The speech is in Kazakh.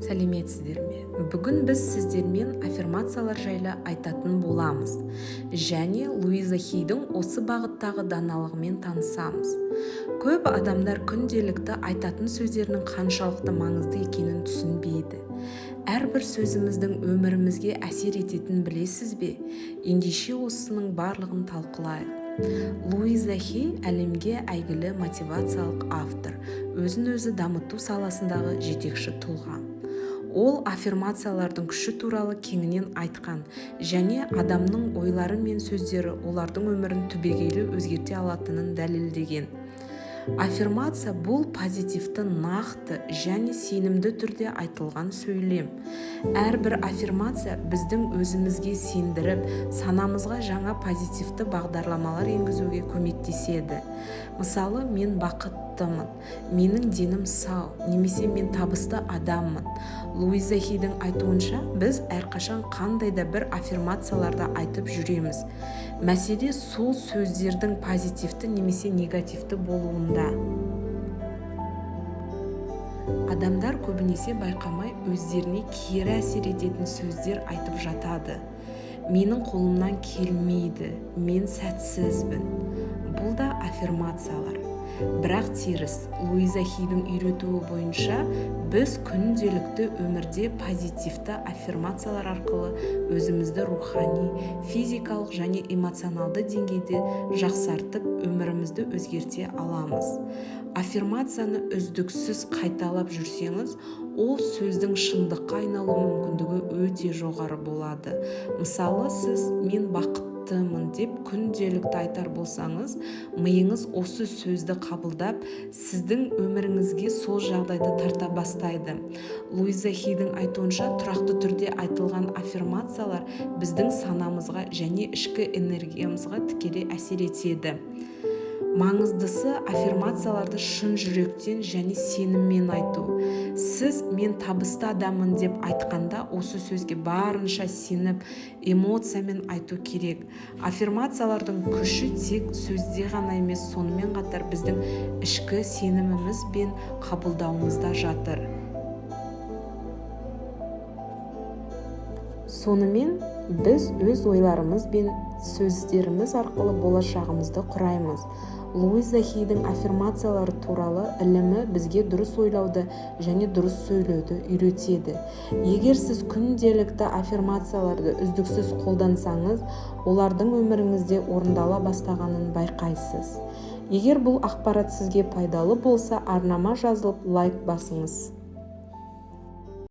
Сәлеметсіздер ме? Бүгін біз сіздермен аффирмациялар жайлы айтатын боламыз. Және Луиза Хейдің осы бағыттағы даналығымен танысамыз. Көп адамдар күнделікті айтатын сөздерінің қаншалықты маңызды екенін түсінбейді. Әрбір сөзіміздің өмірімізге әсер ететінін білесіз бе? Ендеше осының барлығын талқылайық. Луиза Хей әлемге әйгілі мотивациялық автор, өзін-өзі дамыту саласындағы жетекші тұлға. Ол аффирмациялардың күші туралы кеңінен айтқан және адамның ойлары мен сөздері олардың өмірін түбегейлі өзгерте алатынын дәлелдеген. Аффирмация бұл позитивті, нақты және сенімді түрде айтылған сөйлем. Әрбір аффирмация біздің өзімізге сендіріп, санамызға жаңа позитивті бағдарламалар енгізуге көмектеседі. Мысалы, мен бақыттымын, менің денім сау, немесе мен табысты адаммын. Луиза Хейдің айтуынша, біз әрқашан қандай да бір аффирмацияларды айтып жүреміз. Мәселе сол сөздердің позитивті немесе негативті болуында. Адамдар көбінесе байқамай өздеріне кері әсер ететін сөздер айтып жатады. Менің қолымнан келмейді, мен сәтсізбін. Бұл да аффирмациялар. Бірақ теріс, Луиза Хейдің үйретуі бойынша біз күнделікті өмірде позитивті аффирмациялар арқылы өзімізді рухани, физикалық және эмоционалды деңгейде жақсартып өмірімізді өзгерте аламыз. Аффирмацияны үздіксіз қайталап жүрсеңіз, ол сөздің шындыққа айналу мүмкіндігі өте жоғары болады. Мысалы, сіз мен бақыттымын деп күнделікті айтар болсаңыз, миыңыз осы сөзді қабылдап, сіздің өміріңізге сол жағдайды тарта бастайды. Луиза Хейдің айтуынша, тұрақты түрде айтылған аффирмациялар біздің санамызға және ішкі энергиямызға тікелей әсер етеді. Маңыздысы аффирмацияларды шын жүректен және сеніммен айту. Сіз мен табысты адаммын деп айтқанда осы сөзге барынша сеніп, эмоциямен айту керек. Аффирмациялардың күші тек сөзде ғана емес, сонымен қатар біздің ішкі сеніміміз бен қабылдауымызда жатыр. Сонымен біз өз ойларымыз бен сөздеріміз арқылы болашағымызды құраймыз. Луиза Хейдің аффирмациялары туралы ілімі бізге дұрыс ойлауды және дұрыс сөйлеуді үйретеді. Егер сіз күнделікті аффирмацияларды үздіксіз қолдансаңыз, олардың өміріңізде орындала бастағанын байқайсыз. Егер бұл ақпарат сізге пайдалы болса, арнама жазылып лайк басыңыз.